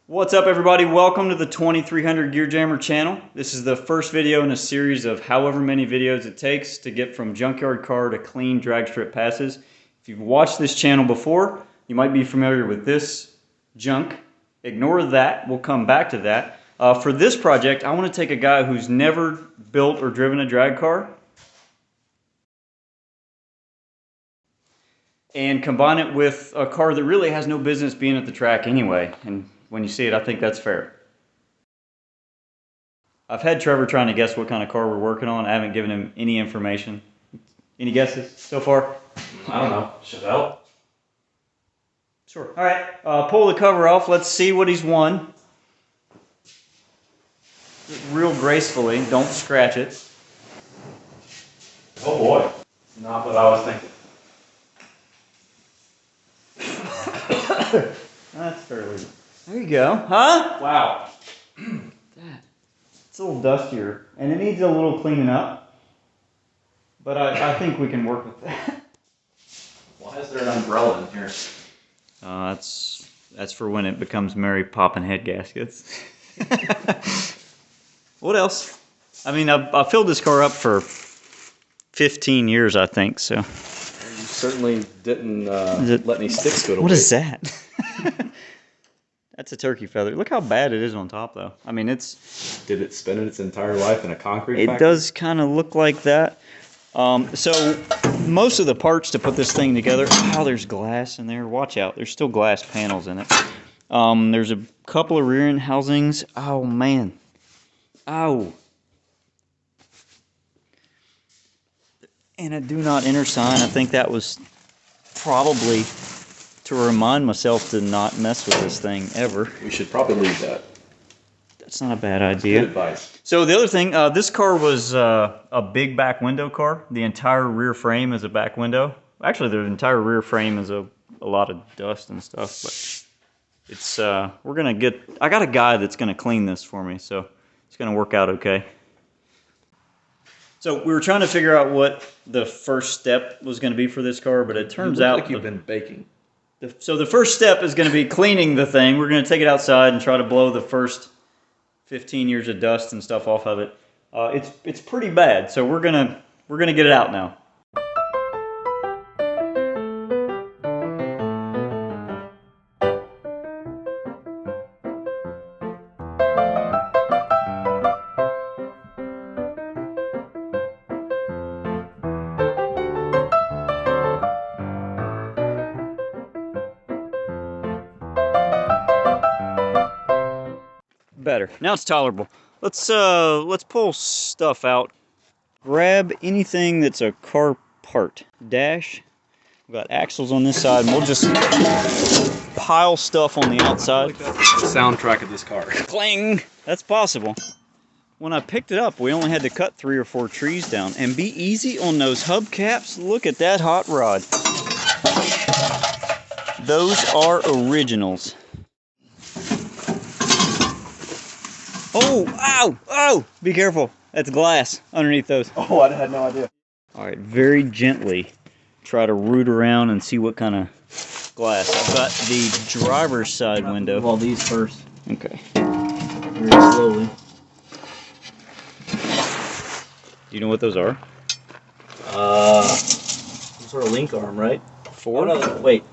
What's up everybody, welcome to the 2300 Gear Jammer channel. This is the first video in a series of however many videos it takes to get from junkyard car to clean drag strip passes. If you've watched this channel before, you might be familiar with this junk. Ignore that, we'll come back to that. For this project, I want to take a guy who's never built or driven a drag car and combine it with a car that really has no business being at the track anyway. And when you see it, I think that's fair. I've had Trevor trying to guess what kind of car we're working on. I haven't given him any information. Any guesses so far? I don't know. Chevelle? Sure. All right. Pull the cover off. Let's see what he's won. Real gracefully. Don't scratch it. Oh boy. Not what I was thinking. That's fairly... There you go. Huh? Wow. It's a little dustier, and it needs a little cleaning up. But I think we can work with that. Why is there an umbrella in here? That's for when it becomes Mary Poppin' head gaskets. What else? I mean, I filled this car up for 15 years, I think, so. You certainly didn't let any sticks go to waste. What is that? That's a turkey feather. Look how bad it is on top, though. I mean, it's... Did it spend its entire life in a concrete factory? It does kind of look like that. So, most of the parts to put this thing together... Oh, there's glass in there. Watch out. There's still glass panels in it. There's a couple of rear end housings. Oh, man. Oh. And a do not enter sign. I think that was probably... to remind myself to not mess with this thing ever. We should probably leave that. That's not a bad idea. Good advice. So the other thing, this car was a big back window car. The entire rear frame is a back window. Actually, the entire rear frame is a lot of dust and stuff. But it's we're gonna get. I got a guy that's gonna clean this for me, so it's gonna work out okay. So we were trying to figure out what the first step was going to be for this car, but it turns out like you've been baking. So the first step is going to be cleaning the thing. We're going to take it outside and try to blow the first 15 years of dust and stuff off of it. It's pretty bad, so we're gonna get it out now. Better. Now it's tolerable. Let's pull stuff out. Grab anything that's a car part. Dash. We've got axles on this side, and we'll just pile stuff on the outside. Like that's the soundtrack of this car. Clang! That's possible. When I picked it up, we only had to cut 3 or 4 trees down. And be easy on those hubcaps. Look at that hot rod. Those are originals. Oh, ow, oh, be careful. That's glass underneath those. Oh, I had no idea. All right, very gently try to root around and see what kind of glass. I've got the driver's side window. Move all these first. Okay. Very slowly. Do you know what those are? Some sort of link arm, right? 4? Oh, no, wait.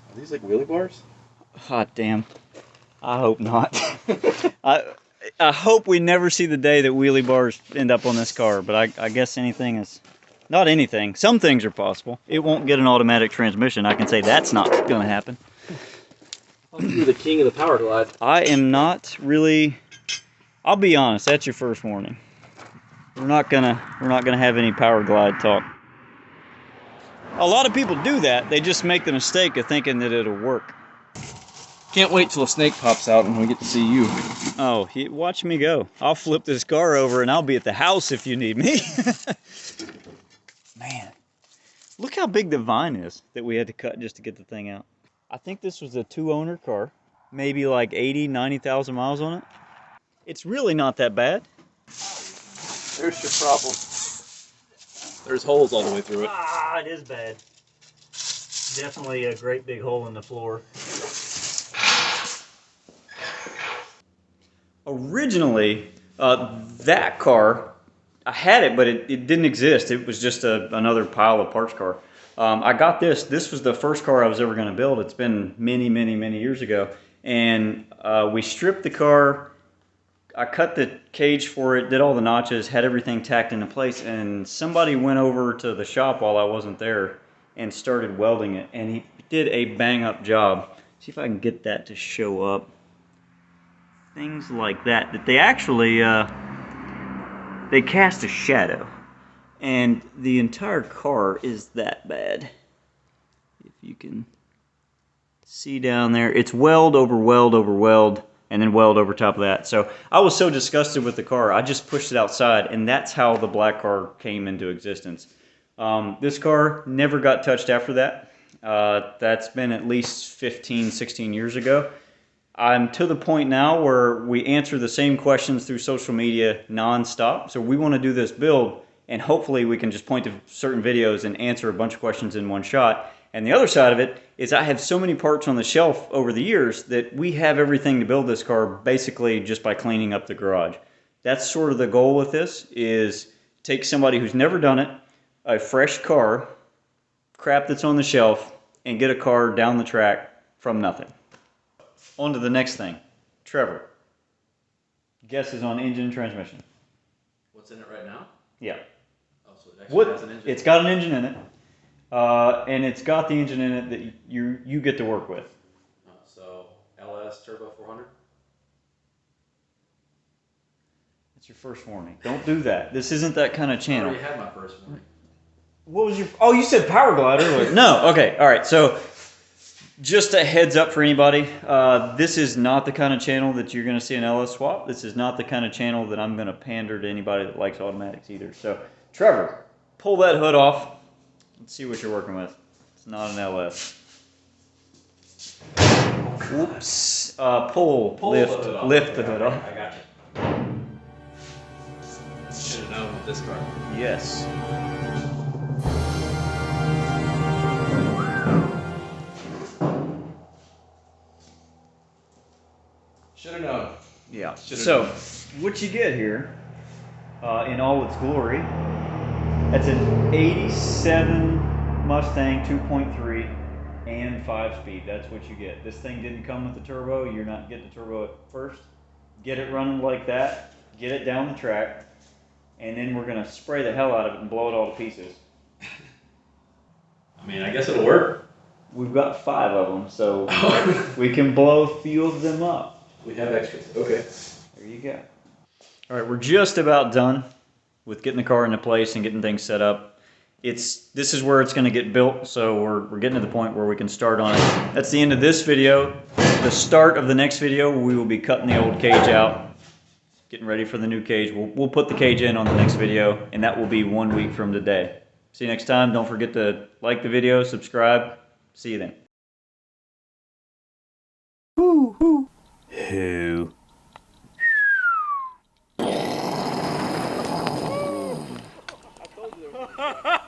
Are these like wheelie bars? Hot damn. I hope not. I hope we never see the day that wheelie bars end up on this car, but I guess anything is... Not anything. Some things are possible. It won't get an automatic transmission. I can say that's not going to happen. You're the king of the power glide. I am not really... I'll be honest, that's your first warning. We're not gonna have any power glide talk. A lot of people do that. They just make the mistake of thinking that it'll work. Can't wait till a snake pops out and we get to see you. Oh, watch me go. I'll flip this car over and I'll be at the house if you need me. Man, look how big the vine is that we had to cut just to get the thing out. I think this was a 2-owner car. Maybe like 80, 90,000 miles on it. It's really not that bad. There's your problem. There's holes all the way through it. Ah, it is bad. Definitely a great big hole in the floor. originally, that car, I had it, but it didn't exist. It was just another pile of parts car. I got this. This was the first car I was ever going to build. It's been many, many, many years ago. And we stripped the car. I cut the cage for it, did all the notches, had everything tacked into place, and somebody went over to the shop while I wasn't there and started welding it. And he did a bang-up job. See if I can get that to show up. Things like that. That they actually, they cast a shadow. And the entire car is that bad. If you can see down there, it's weld over weld over weld, and then weld over top of that. So I was so disgusted with the car, I just pushed it outside, and that's how the black car came into existence. This car never got touched after that. That's been at least 15, 16 years ago. I'm to the point now where we answer the same questions through social media nonstop. So we want to do this build, and hopefully we can just point to certain videos and answer a bunch of questions in one shot. And the other side of it is I have so many parts on the shelf over the years that we have everything to build this car basically just by cleaning up the garage. That's sort of the goal with this, is take somebody who's never done it, a fresh car, crap that's on the shelf, and get a car down the track from nothing. On to the next thing. Trevor, guesses on engine and transmission. What's in it right now? Yeah. Oh, so it actually has an engine? It's got an engine in it. And it's got the engine in it that you get to work with. So LS Turbo 400? It's your first warning. Don't do that. This isn't that kind of channel. I already had my first warning. What was your... Oh, you said Power Glide earlier. No, okay, all right. So just a heads up for anybody. This is not the kind of channel that you're going to see an LS swap. This is not the kind of channel that I'm going to pander to anybody that likes automatics either. So, Trevor, pull that hood off. Let's see what you're working with. It's not an LS. Oops. Lift the hood off. I got you. Should have known with this car. Yes. Should have known. Yeah. Should've So, known. what you get here, in all its glory, that's an 87 Mustang 2.3 and 5-speed. That's what you get. This thing didn't come with the turbo. You're not getting the turbo at first. Get it running like that. Get it down the track. And then we're going to spray the hell out of it and blow it all to pieces. I mean, I guess it'll work. We've got 5 of them, so we can blow a few of them up. We have extras. Okay. There you go. All right, we're just about done with getting the car into place and getting things set up. This is where it's going to get built, so we're getting to the point where we can start on it. That's the end of this video. The start of the next video, we will be cutting the old cage out, getting ready for the new cage. We'll put the cage in on the next video, and that will be 1 week from today. See you next time. Don't forget to like the video, subscribe. See you then. Who? Ha ha!